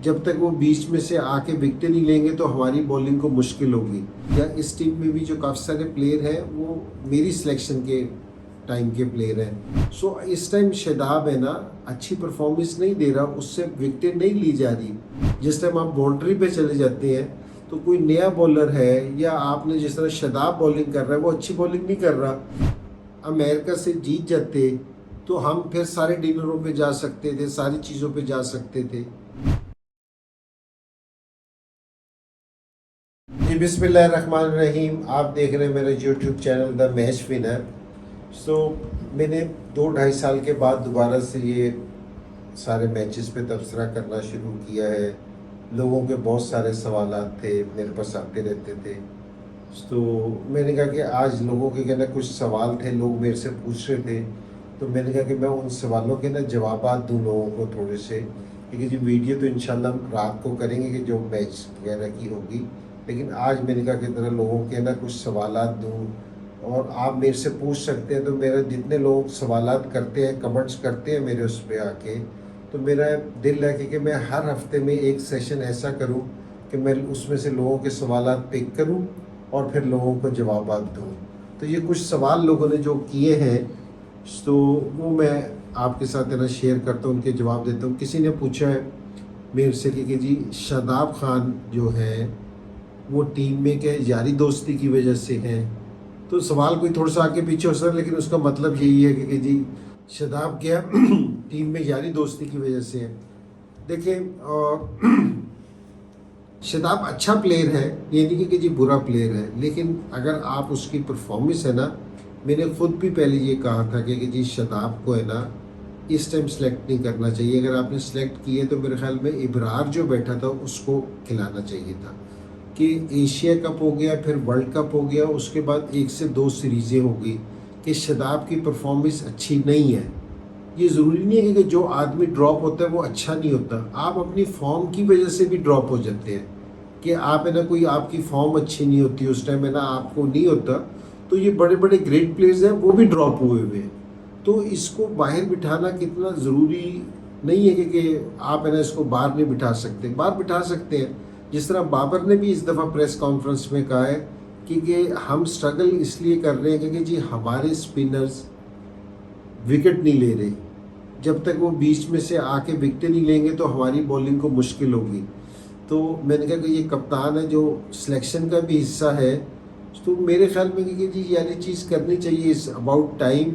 जब तक वो बीच में से आके विकेट नहीं लेंगे तो हमारी बॉलिंग को मुश्किल होगी। या इस टीम में भी जो काफ़ी सारे प्लेयर हैं वो मेरी सिलेक्शन के टाइम के प्लेयर हैं। सो इस टाइम शादाब है ना, अच्छी परफॉर्मेंस नहीं दे रहा, उससे विकेट नहीं ली जा रही। जिस टाइम आप बाउंड्री पे चले जाते हैं तो कोई नया बॉलर है या आपने जिस तरह शादाब बॉलिंग कर रहा है वो अच्छी बॉलिंग नहीं कर रहा, अमेरिका से जीत जाते तो हम फिर सारे डिनरों पे जा सकते थे, सारी चीज़ों पे जा सकते थे। जी बिस्मिल्लाहिर्रहमानिर्रहीम, आप देख रहे हैं मेरा YouTube channel the match winner. So मैंने 2-2.5 साल के बाद दोबारा से ये सारे मैचेस पे तबसरा करना शुरू किया है। लोगों के बहुत सारे सवालात थे मेरे पास आते रहते थे, तो मैंने कहा कि आज लोगों के कहना कुछ सवाल थे, लोग मेरे से पूछ रहे थे, तो मैंने कहा कि मैं उन सवालों के ना जवाबात दूँ लोगों को थोड़े से। क्योंकि जी वीडियो तो इंशाल्लाह रात को करेंगे कि जो मैच वगैरह की होगी, लेकिन आज मैंने कहा कि तरह लोगों के ना कुछ सवालात दूँ और आप मेरे से पूछ सकते हैं। तो मेरे जितने लोग सवालात करते हैं, कमेंट्स करते हैं मेरे उस पर आके, तो मेरा दिल है कि मैं हर हफ्ते में एक सेशन ऐसा करूं कि मैं उसमें से लोगों के सवालात पिक करूं और फिर लोगों को जवाबात दूं। तो ये कुछ सवाल लोगों ने जो किए हैं तो वो मैं आपके साथ तेरा शेयर करता हूँ, उनके जवाब देता हूँ। किसी ने पूछा है मेरे से कि जी शादाब खान जो है वो टीम में क्या यारी दोस्ती की वजह से हैं। तो सवाल कोई थोड़ा सा आगे पीछे हो सकता है, लेकिन उसका मतलब यही है कि जी शादाब क्या टीम में यारी दोस्ती की वजह से है। देखें, और शादाब अच्छा प्लेयर है, ये नहीं कि जी बुरा प्लेयर है, लेकिन अगर आप उसकी परफॉर्मेंस है ना, मैंने खुद भी पहले ये कहा था कि जी शादाब को है ना इस टाइम सेलेक्ट नहीं करना चाहिए। अगर आपने सेलेक्ट किए तो मेरे ख्याल में इब्रार जो बैठा था उसको खिलाना चाहिए था। कि एशिया कप हो गया, फिर वर्ल्ड कप हो गया, उसके बाद 1 से 2 सीरीज़ें हो गई कि शादाब की परफॉर्मेंस अच्छी नहीं है। ये ज़रूरी नहीं है कि जो आदमी ड्रॉप होता है वो अच्छा नहीं होता, आप अपनी फॉर्म की वजह से भी ड्रॉप हो जाते हैं। कि आप है ना, कोई आपकी फॉर्म अच्छी नहीं होती उस टाइम है ना, आपको नहीं होता, तो ये बड़े बड़े ग्रेट प्लेयर्स हैं वो भी ड्रॉप हुए हुए हैं। तो इसको बाहर बिठाना कितना ज़रूरी नहीं है कि आप है ना इसको बाहर नहीं बिठा सकते, बाहर बिठा सकते हैं। जिस तरह बाबर ने भी इस दफ़ा प्रेस कॉन्फ्रेंस में कहा है कि हम स्ट्रगल इसलिए कर रहे हैं क्योंकि जी हमारे स्पिनर्स विकेट नहीं ले रहे, जब तक वो बीच में से आके विकेट नहीं लेंगे तो हमारी बॉलिंग को मुश्किल होगी। तो मैंने कहा कि ये कप्तान है जो सिलेक्शन का भी हिस्सा है, तो मेरे ख्याल में कि जी यारी चीज़ करनी चाहिए इस अबाउट टाइम।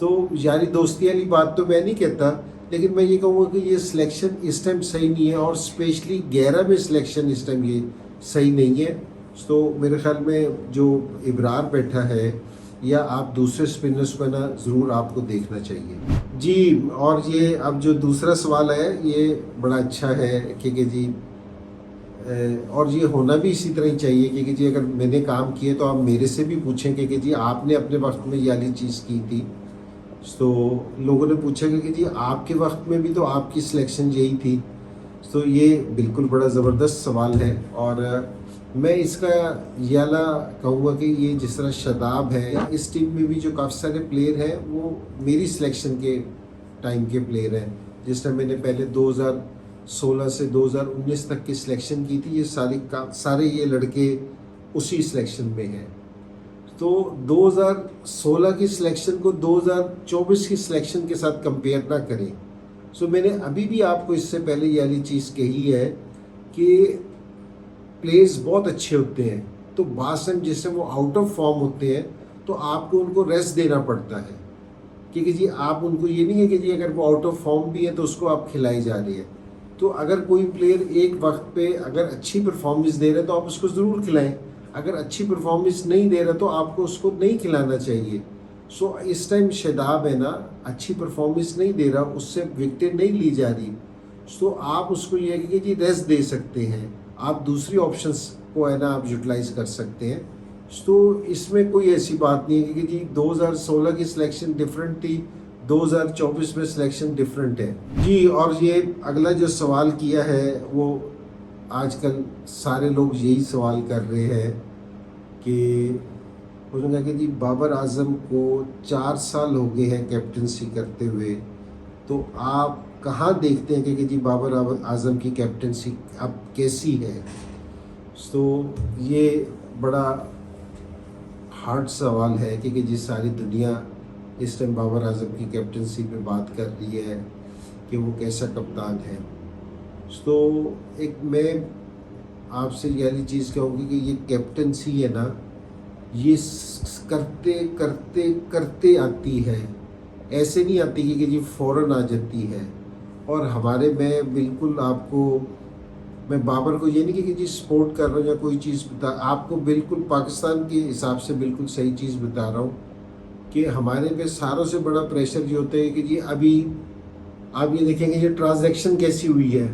तो यारी दोस्ती वाली बात तो मैं नहीं कहता, लेकिन मैं ये कहूँगा कि ये सिलेक्शन इस टाइम सही नहीं है, और स्पेशली 11 में सिलेक्शन इस टाइम ये सही नहीं है। तो मेरे ख्याल में जो इब्रार बैठा है या आप दूसरे स्पिनर्स को ना ज़रूर आपको देखना चाहिए जी। और ये अब जो दूसरा सवाल है ये बड़ा अच्छा है कि जी और ये होना भी इसी तरह ही चाहिए कि जी अगर मैंने काम किए तो आप मेरे से भी पूछें कि जी आपने अपने वक्त में ये वाली चीज़ की थी। तो लोगों ने पूछा कि जी आपके वक्त में भी तो आपकी सिलेक्शन यही थी। तो ये बिल्कुल बड़ा ज़बरदस्त सवाल है, और मैं इसका ये वाला कहूँगा कि ये जिस तरह शादाब है या इस टीम में भी जो काफ़ी सारे प्लेयर हैं वो मेरी सिलेक्शन के टाइम के प्लेयर हैं। जिस टाइम मैंने पहले 2016 से 2019 तक की सिलेक्शन की थी, ये सारे ये लड़के उसी सिलेक्शन में हैं। तो 2016 की सिलेक्शन को 2024 की सिलेक्शन के साथ कंपेयर ना करें। सो मैंने अभी भी आपको इससे पहले ये वाली चीज़ कही है कि प्लेयर्स बहुत अच्छे होते हैं, तो बास टाइम जिससे वो आउट ऑफ फॉर्म होते हैं तो आपको उनको रेस्ट देना पड़ता है। क्योंकि जी आप उनको ये नहीं है कि जी अगर वो आउट ऑफ फॉर्म भी है तो उसको आप खिलाई जा रही है। तो अगर कोई प्लेयर एक वक्त पे अगर अच्छी परफॉर्मेंस दे रहे हैं तो आप उसको ज़रूर खिलाएं, अगर अच्छी परफॉर्मेंस नहीं दे रहा तो आपको उसको नहीं खिलाना चाहिए। सो इस टाइम शादाब है ना, अच्छी परफॉर्मेंस नहीं दे रहा, उससे विकेट नहीं ली जा रही, सो आप उसको ये है कि जी रेस्ट दे सकते हैं, आप दूसरी ऑप्शंस को है ना आप यूटिलाइज कर सकते हैं। तो इसमें कोई ऐसी बात नहीं है कि जी 2016 की सिलेक्शन डिफरेंट थी, 2024 में सिलेक्शन डिफरेंट है जी। और ये अगला जो सवाल किया है वो आजकल सारे लोग यही सवाल कर रहे हैं कि उन्होंने कहा कि जी बाबर आजम को 4 साल हो गए हैं कैप्टनसी करते हुए, तो आप कहाँ देखते हैं कि जी बाबर आजम की कैप्टनसी अब कैसी है। तो ये बड़ा हार्ड सवाल है कि जिस सारी दुनिया इस टाइम बाबर आजम की कैप्टनसी पे बात कर रही है कि वो कैसा कप्तान है। तो एक मैं आपसे ये वाली चीज़ कहूँगी कि ये कैप्टनसी है ना, ये करते करते करते आती है, ऐसे नहीं आती कि जी फ़ौरन आ जाती है। और हमारे मैं बिल्कुल आपको, मैं बाबर को ये नहीं कि जी सपोर्ट कर रहा हूँ या कोई चीज़ बता, आपको बिल्कुल पाकिस्तान के हिसाब से बिल्कुल सही चीज़ बता रहा हूँ कि हमारे पे सारों से बड़ा प्रेशर ये होता है कि जी अभी आप ये देखेंगे ये ट्रांजैक्शन कैसी हुई है,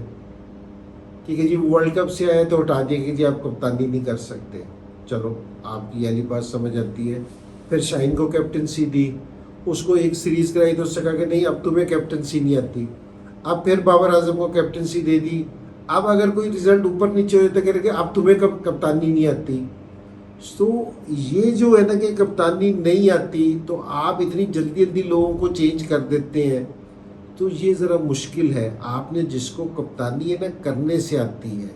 ठीक है जी वर्ल्ड कप से आए तो हटा दिया कि जी आप कप्तानी नहीं कर सकते। चलो आपकी वाली बात समझ आती है। फिर शाहीन को कैप्टनसी दी, उसको एक सीरीज़ कराई तो उससे कहा कि नहीं अब तुम्हें कैप्टनसी नहीं आती। अब फिर बाबर आजम को कैप्टनसी दे दी। अब अगर कोई रिजल्ट ऊपर नीचे हो तो कह रहे कि अब तुम्हें कप्तानी नहीं आती। तो ये जो है ना कि कप्तानी नहीं आती तो आप इतनी जल्दी जल्दी लोगों को चेंज कर देते हैं, तो ये ज़रा मुश्किल है। आपने जिसको कप्तानी है ना करने से आती है,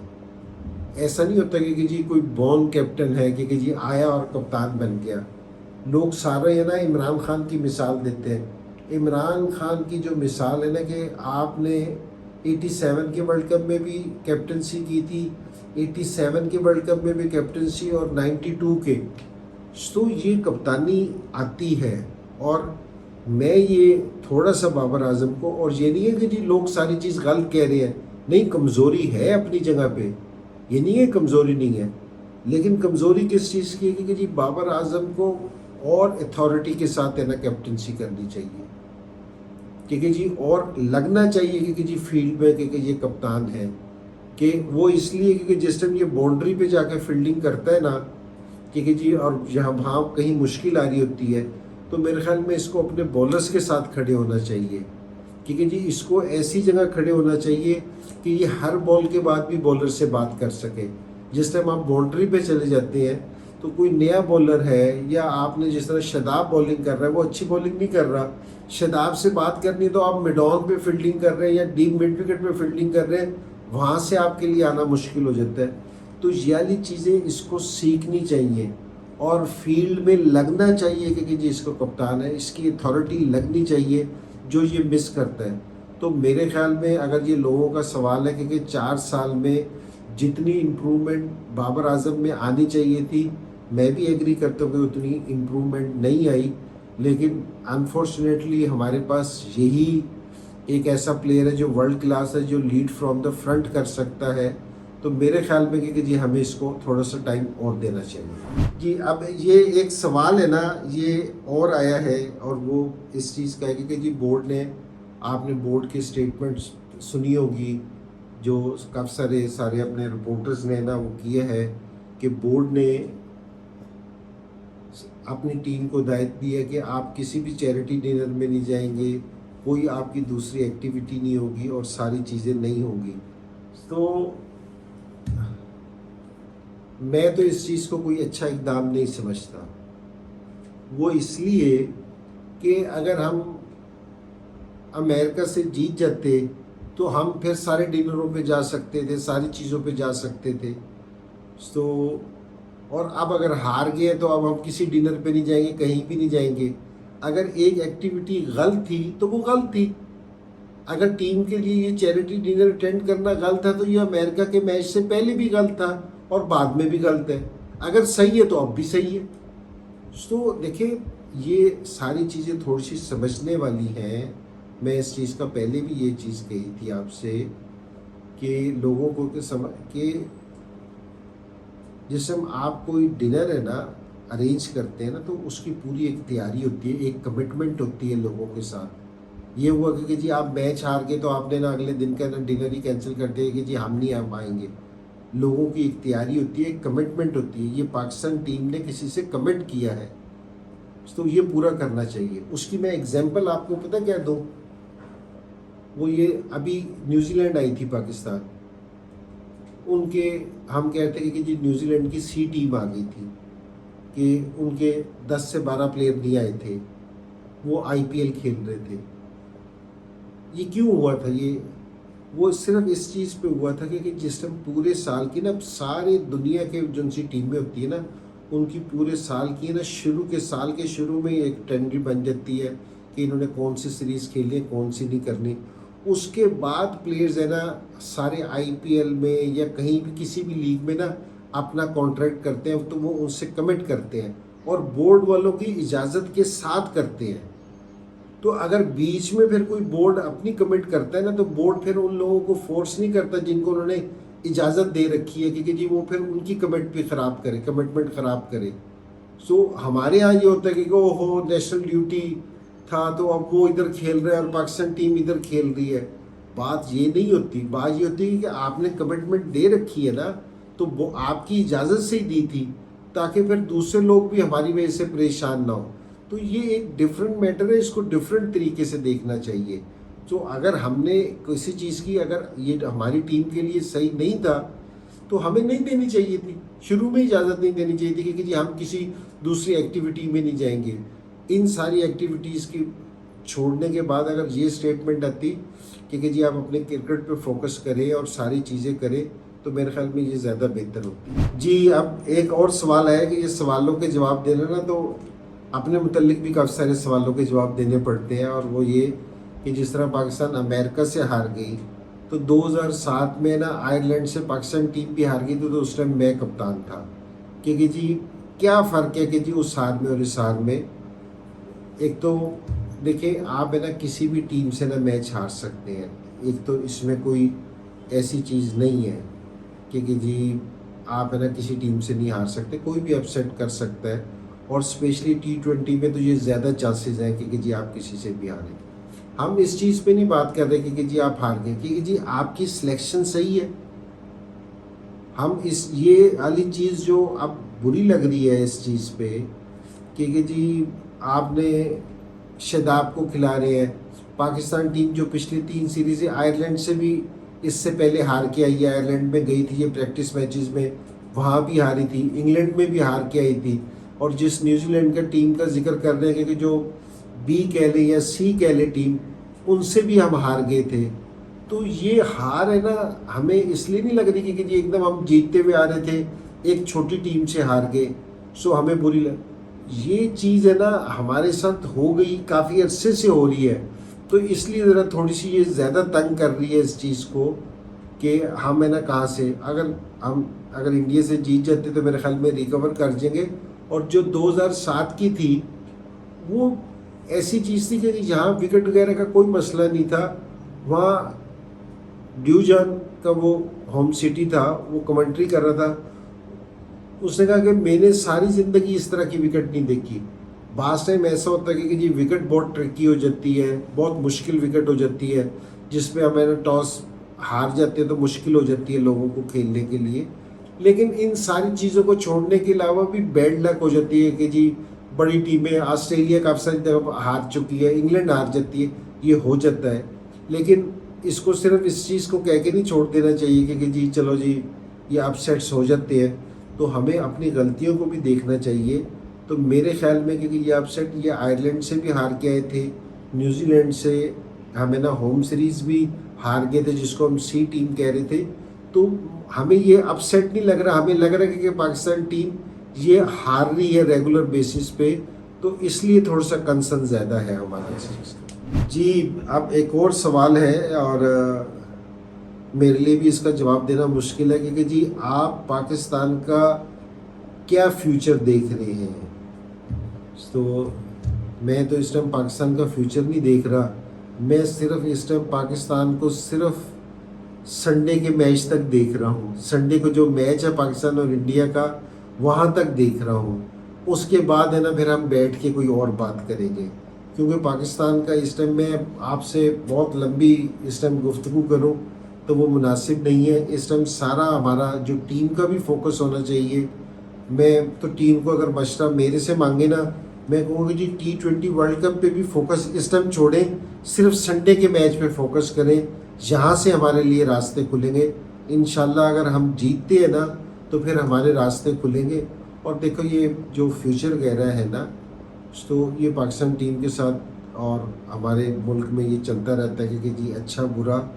ऐसा नहीं होता कि जी कोई बॉर्न कैप्टन है कि जी आया और कप्तान बन गया। लोग सारे है ना इमरान खान की मिसाल देते हैं। इमरान खान की जो मिसाल है ना कि आपने 87 के वर्ल्ड कप में भी कैप्टनसी की थी, 87 के वर्ल्ड कप में भी कैप्टनसी और 92 के, तो ये कप्तानी आती है। और मैं ये थोड़ा सा बाबर आजम को, और ये नहीं है कि जी लोग सारी चीज़ गलत कह रहे हैं, नहीं कमज़ोरी है अपनी जगह पे, ये नहीं है कमज़ोरी नहीं है, लेकिन कमज़ोरी किस चीज़ की है कि जी बाबर आजम को और अथॉरिटी के साथ है ना कैप्टनसी करनी चाहिए, क्योंकि जी और लगना चाहिए क्योंकि जी फील्ड में क्योंकि ये कप्तान है कि वो इसलिए क्योंकि जिस टाइम ये बाउंड्री पे जाकर फील्डिंग करता है ना, क्योंकि जी और जहाँ वहाँ कहीं मुश्किल आ रही होती है तो मेरे ख्याल में इसको अपने बॉलर्स के साथ खड़े होना चाहिए, क्योंकि जी इसको ऐसी जगह खड़े होना चाहिए कि ये हर बॉल के बाद भी बॉलर से बात कर सके। जिस टाइम आप बाउंड्री पे चले जाते हैं तो कोई नया बॉलर है या आपने जिस तरह शादाब बॉलिंग कर रहा है, वो अच्छी बॉलिंग नहीं कर रहा, शादाब से बात करनी तो आप मिड ऑन पे फील्डिंग कर रहे हैं या डीप मिड विकेट पे फील्डिंग कर रहे हैं, वहाँ से आपके लिए आना मुश्किल हो जाता है। तो ये वाली चीज़ें इसको सीखनी चाहिए और फील्ड में लगना चाहिए कि जी इसको कप्तान है, इसकी अथॉरिटी लगनी चाहिए, जो ये मिस करता है। तो मेरे ख्याल में अगर ये लोगों का सवाल है कि 4 साल में जितनी इम्प्रूवमेंट बाबर आजम में आनी चाहिए थी, मैं भी एग्री करता हूँ कि उतनी इम्प्रूवमेंट नहीं आई, लेकिन अनफॉर्चुनेटली हमारे पास यही एक ऐसा प्लेयर है जो वर्ल्ड क्लास है, जो लीड फ्रॉम द फ्रंट कर सकता है। तो मेरे ख्याल में कि जी हमें इसको थोड़ा सा टाइम और देना चाहिए जी। अब ये एक सवाल है ना, ये और आया है और वो इस चीज़ का है कि जी बोर्ड ने, आपने बोर्ड के स्टेटमेंट्स सुनी होगी जो काफ़ी सारे अपने रिपोर्टर्स ने ना वो किए हैं कि बोर्ड ने अपनी टीम को दायित्व दिया कि आप किसी भी चैरिटी डिनर में नहीं जाएंगे, कोई आपकी दूसरी एक्टिविटी नहीं होगी और सारी चीज़ें नहीं होंगी। तो मैं तो इस चीज़ को कोई अच्छा इकदाम नहीं समझता। वो इसलिए कि अगर हम अमेरिका से जीत जाते तो हम फिर सारे डिनरों पे जा सकते थे, सारी चीज़ों पे जा सकते थे। तो और अब अगर हार गए तो अब हम किसी डिनर पे नहीं जाएंगे, कहीं भी नहीं जाएंगे। अगर एक एक्टिविटी गलत थी तो वो गलत थी। अगर टीम के लिए ये चैरिटी डिनर अटेंड करना गलत है तो ये अमेरिका के मैच से पहले भी गलत था और बाद में भी गलत है। अगर सही है तो अब भी सही है। तो देखिए ये सारी चीज़ें थोड़ी सी समझने वाली हैं। मैं इस चीज़ का पहले भी ये चीज़ कही थी आपसे कि लोगों को कि जिस हम आप कोई डिनर है ना अरेंज करते हैं ना, तो उसकी पूरी एक तैयारी होती है, एक कमिटमेंट होती है लोगों के साथ। ये हुआ कि जी आप मैच हार गए तो आपने ना अगले दिन का ना डिनर ही कैंसिल कर दिया कि जी हम नहीं आ पाएंगे। लोगों की एक तैयारी होती है, एक कमिटमेंट होती है। ये पाकिस्तान टीम ने किसी से कमिट किया है तो ये पूरा करना चाहिए। उसकी मैं एग्जांपल आपको पता क्या दूँ, वो ये अभी न्यूजीलैंड आई थी पाकिस्तान, उनके हम कहते हैं कि जी न्यूजीलैंड की सी टीम आ गई थी कि उनके 10 से 12 प्लेयर नहीं आए थे, वो आईपीएल खेल रहे थे। ये क्यों हुआ था ये, वो सिर्फ इस चीज़ पे हुआ था कि जिस टाइम पूरे साल की ना सारी दुनिया के जो सी टीमें होती है ना, उनकी पूरे साल की ना साल के शुरू में ही एक ट्रेंड बन जाती है कि इन्होंने कौन सी सीरीज़ खेली है, कौन सी नहीं करनी। उसके बाद प्लेयर्स है ना सारे आईपीएल में या कहीं भी किसी भी लीग में ना अपना कॉन्ट्रैक्ट करते हैं, तो वो उनसे कमिट करते हैं और बोर्ड वालों की इजाज़त के साथ करते हैं। तो अगर बीच में फिर कोई बोर्ड अपनी कमिट करता है ना, तो बोर्ड फिर उन लोगों को फोर्स नहीं करता जिनको उन्होंने इजाज़त दे रखी है कि जी वो फिर उनकी कमिटमेंट ख़राब करे। सो हमारे यहाँ ये होता है कि ओहो नेशनल ड्यूटी था तो अब वो इधर खेल रहे हैं और पाकिस्तान टीम इधर खेल रही है। बात ये नहीं होती, बात ये होती है कि आपने कमिटमेंट दे रखी है ना, तो वो आपकी इजाज़त से ही दी थी ताकि फिर दूसरे लोग भी हमारी वजह से परेशान ना हो। तो ये एक डिफरेंट मैटर है, इसको डिफरेंट तरीके से देखना चाहिए। तो अगर हमने किसी चीज़ की, अगर ये हमारी टीम के लिए सही नहीं था तो हमें नहीं देनी चाहिए थी, शुरू में इजाज़त नहीं देनी चाहिए थी कि जी हम किसी दूसरी एक्टिविटी में नहीं जाएंगे। इन सारी एक्टिविटीज़ की छोड़ने के बाद अगर ये स्टेटमेंट आती कि जी आप अपने क्रिकेट पे फोकस करें और सारी चीज़ें करें, तो मेरे ख्याल में ये ज़्यादा बेहतर होती। जी, अब एक और सवाल है कि ये सवालों के जवाब देना ना, तो अपने मुतल्लिक भी काफ़ी सारे सवालों के जवाब देने पड़ते हैं। और वो ये कि जिस तरह पाकिस्तान अमेरिका से हार गई, तो 2007 में ना आयरलैंड से पाकिस्तान टीम भी हार गई थी, तो उस टाइम मैं कप्तान था। क्योंकि जी क्या फ़र्क है कि जी उस हार में और इस हार में। एक तो देखिए, आप है ना किसी भी टीम से ना मैच हार सकते हैं, एक तो इसमें कोई ऐसी चीज़ नहीं है कि जी आप है ना किसी टीम से नहीं हार सकते, कोई भी अपसेट कर सकता है। और स्पेशली T20 में तो ये ज़्यादा चांसेस हैं कि जी आप किसी से भी हारें। हम इस चीज़ पे नहीं बात कर रहे कि जी आप हार गए, कि जी आपकी सिलेक्शन सही है। हम इस ये वाली चीज़ जो अब बुरी लग रही है इस चीज़ पे कि जी आपने शदाब को खिला रहे हैं। पाकिस्तान टीम जो पिछली 3 सीरीज़ें आयरलैंड से भी इससे पहले हार के आई है, आयरलैंड में गई थी ये प्रैक्टिस मैचेस में, वहाँ भी हारी थी, इंग्लैंड में भी हार के आई थी। और जिस न्यूजीलैंड का टीम का जिक्र कर रहे हैं कि जो बी कह लें या सी कह लें टीम, उनसे भी हम हार गए थे। तो ये हार है ना हमें इसलिए नहीं लग रही कि जी एकदम हम जीतते हुए आ रहे थे, एक छोटी टीम से हार गए सो हमें बुरी लग, ये चीज़ है ना हमारे साथ हो गई, काफ़ी अरसे से हो रही है। तो इसलिए ज़रा थोड़ी सी ये ज़्यादा तंग कर रही है इस चीज़ को कि हम है ना कहाँ से, अगर इंडिया से जीत जाते तो मेरे ख्याल में रिकवर कर जाएंगे। और जो 2007 की थी वो ऐसी चीज़ थी कि जहाँ विकेट वगैरह का कोई मसला नहीं था। वहाँ ड्यूजन का वो होम सिटी था, वो कमेंट्री कर रहा था, उसने कहा कि मैंने सारी ज़िंदगी इस तरह की विकेट नहीं देखी। बास टाइम ऐसा होता है कि जी विकेट बहुत ट्रिकी हो जाती है, बहुत मुश्किल विकेट हो जाती है, जिसमें हमें टॉस हार जाते हैं तो मुश्किल हो जाती है लोगों को खेलने के लिए। लेकिन इन सारी चीज़ों को छोड़ने के अलावा भी बैड लक हो जाती है कि जी बड़ी टीमें, ऑस्ट्रेलिया काफ़ी सारी जगह हार चुकी है, इंग्लैंड हार जाती है, ये हो जाता है। लेकिन इसको सिर्फ इस चीज़ को कह के नहीं छोड़ देना चाहिए कि जी चलो जी ये अपसेट्स हो जाते हैं, तो हमें अपनी गलतियों को भी देखना चाहिए। तो मेरे ख्याल में क्योंकि ये अपसेट ये आयरलैंड से भी हार के आए थे, न्यूजीलैंड से हमें ना होम सीरीज़ भी हार गए थे जिसको हम सी टीम कह रहे थे। तो हमें ये अपसेट नहीं लग रहा, हमें लग रहा है कि पाकिस्तान टीम ये हार रही है रेगुलर बेसिस पे, तो इसलिए थोड़ा सा कंसर्न ज़्यादा है हमारे चीज़ का। जी, अब एक और सवाल है और मेरे लिए भी इसका जवाब देना मुश्किल है क्योंकि जी आप पाकिस्तान का क्या फ्यूचर देख रहे हैं। तो मैं तो इस टाइम पाकिस्तान का फ्यूचर नहीं देख रहा, मैं सिर्फ इस टाइम पाकिस्तान को सिर्फ संडे के मैच तक देख रहा हूँ। संडे को जो मैच है पाकिस्तान और इंडिया का, वहाँ तक देख रहा हूँ। उसके बाद है ना फिर हम बैठ के कोई और बात करेंगे, क्योंकि पाकिस्तान का इस टाइम मैं आपसे बहुत लंबी इस टाइम गुफ्तगू करूँ तो वो मुनासिब नहीं है। इस टाइम सारा हमारा जो टीम का भी फोकस होना चाहिए। मैं तो टीम को अगर मशवरा मेरे से मांगे ना, मैं कहूँगा जी T20 वर्ल्ड कप पे भी फोकस इस टाइम छोड़ें, सिर्फ संडे के मैच पे फोकस करें, यहाँ से हमारे लिए रास्ते खुलेंगे। इंशाल्लाह अगर हम जीतते हैं ना तो फिर हमारे रास्ते खुलेंगे। और देखो ये जो फ्यूचर कह रहा है ना, तो ये पाकिस्तान टीम के साथ और हमारे मुल्क में ये चलता रहता है कि जी अच्छा बुरा,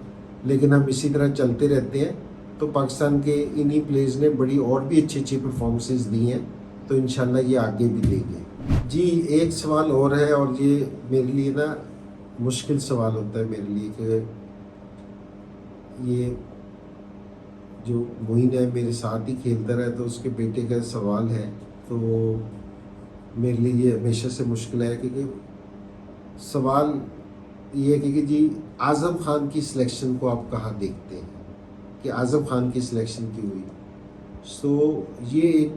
लेकिन हम इसी तरह चलते रहते हैं। तो पाकिस्तान के इन्हीं प्लेयर्स ने बड़ी और भी अच्छी अच्छी परफॉर्मेंसेस दी हैं, तो इंशाल्लाह ये आगे भी देंगे। जी एक सवाल और है, और ये मेरे लिए ना मुश्किल सवाल होता है मेरे लिए कि ये जो मोइन है मेरे साथ ही खेलता रहा, तो उसके बेटे का सवाल है। तो मेरे लिए ये हमेशा से मुश्किल है, क्योंकि सवाल ये है कि जी आज़म खान की सिलेक्शन को आप कहाँ देखते हैं कि आज़म खान की सिलेक्शन क्यों हुई। सो ये एक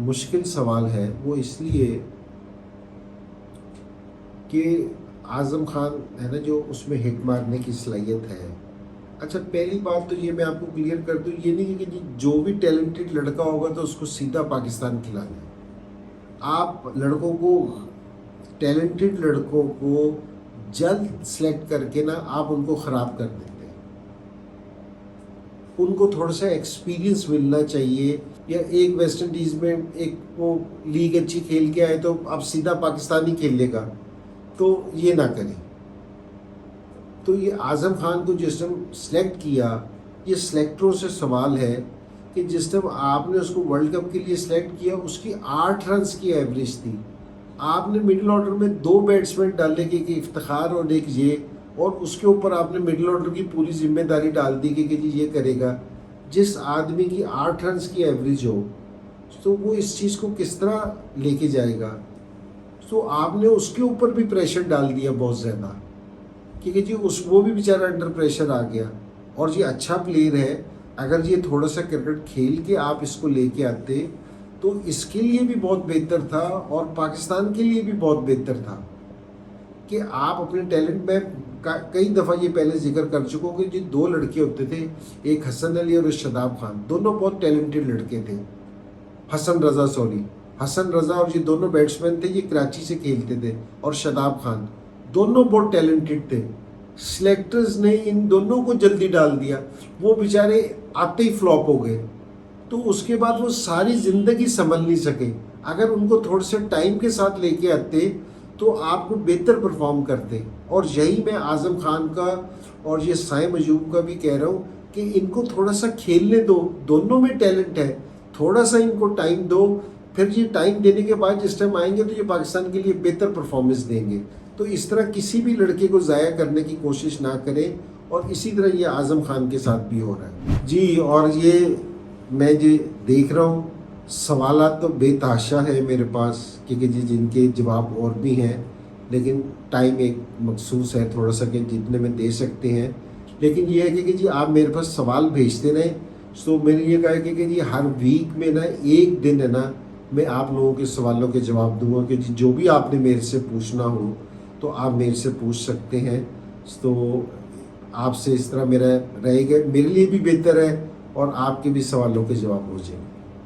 मुश्किल सवाल है, वो इसलिए कि आज़म खान है ना जो उसमें हिट मारने की सलाहियत है। अच्छा पहली बात तो ये मैं आपको क्लियर कर दूँ, ये नहीं कि जी जो भी टैलेंटेड लड़का होगा तो उसको सीधा पाकिस्तान खिलाना है। आप लड़कों को, टैलेंटेड लड़कों को जल्द सेलेक्ट करके ना आप उनको ख़राब कर देते हैं। उनको थोड़ा सा एक्सपीरियंस मिलना चाहिए, या एक वेस्ट इंडीज़ में एक वो लीग अच्छी खेल के आए तो अब सीधा पाकिस्तानी खेल लेगा, तो ये ना करें। तो ये आज़म खान को जिस टाइम सेलेक्ट किया, ये सेलेक्टरों से सवाल है कि जिस टाइम आपने उसको वर्ल्ड कप के लिए सेलेक्ट किया उसकी 8 रन्स की एवरेज थी। आपने मिडिल ऑर्डर में 2 बैट्समैन डाले कि इफ्तिखार और एक ये, और उसके ऊपर आपने मिडिल ऑर्डर की पूरी जिम्मेदारी डाल दी कि जी ये करेगा। जिस आदमी की 8 रन्स की एवरेज हो तो वो इस चीज़ को किस तरह लेके जाएगा। तो आपने उसके ऊपर भी प्रेशर डाल दिया बहुत ज़्यादा, क्योंकि जी वो भी बेचारा अंडर प्रेशर आ गया। और ये अच्छा प्लेयर है, अगर ये थोड़ा सा क्रिकेट खेल के आप इसको लेके आते तो इसके लिए भी बहुत बेहतर था और पाकिस्तान के लिए भी बहुत बेहतर था कि आप अपने टैलेंट में कई दफ़ा ये पहले जिक्र कर चुका हूँ कि जो 2 लड़के होते थे, एक हसन अली और एक शदाब खान, दोनों बहुत टैलेंटेड लड़के थे। हसन रज़ा और ये दोनों बैट्समैन थे, ये कराची से खेलते थे, और शदाब खान दोनों बहुत टैलेंटेड थे। सिलेक्टर्स ने इन दोनों को जल्दी डाल दिया, वो बेचारे आते ही फ्लॉप हो गए। तो उसके बाद वो सारी ज़िंदगी संभल नहीं सके। अगर उनको थोड़े से टाइम के साथ लेके आते तो आपको बेहतर परफॉर्म करते। और यही मैं आज़म खान का और ये साइम अयूब का भी कह रहा हूँ कि इनको थोड़ा सा खेलने दो, दोनों में टैलेंट है, थोड़ा सा इनको टाइम दो। फिर ये टाइम देने के बाद जिस टाइम आएंगे तो ये पाकिस्तान के लिए बेहतर परफॉर्मेंस देंगे। तो इस तरह किसी भी लड़के को ज़ाया करने की कोशिश ना करें, और इसी तरह ये आज़म खान के साथ भी हो रहा है जी। और ये मैं जो देख रहा हूँ सवालात तो बेतहाशा है मेरे पास, क्योंकि जी जिनके जवाब और भी हैं, लेकिन टाइम एक मखसूस है थोड़ा सा कि जितने में दे सकते हैं। लेकिन ये है कि जी आप मेरे पास सवाल भेजते रहें। तो मैंने ये कहा कि जी हर वीक में ना एक दिन है ना मैं आप लोगों के सवालों के जवाब दूंगा कि जी जो भी आपने मेरे से पूछना हो तो आप मेरे से पूछ सकते हैं। तो आपसे इस तरह मेरा रहेगा, मेरे लिए भी बेहतर है और आपके भी सवालों के जवाब हो जाएंगे।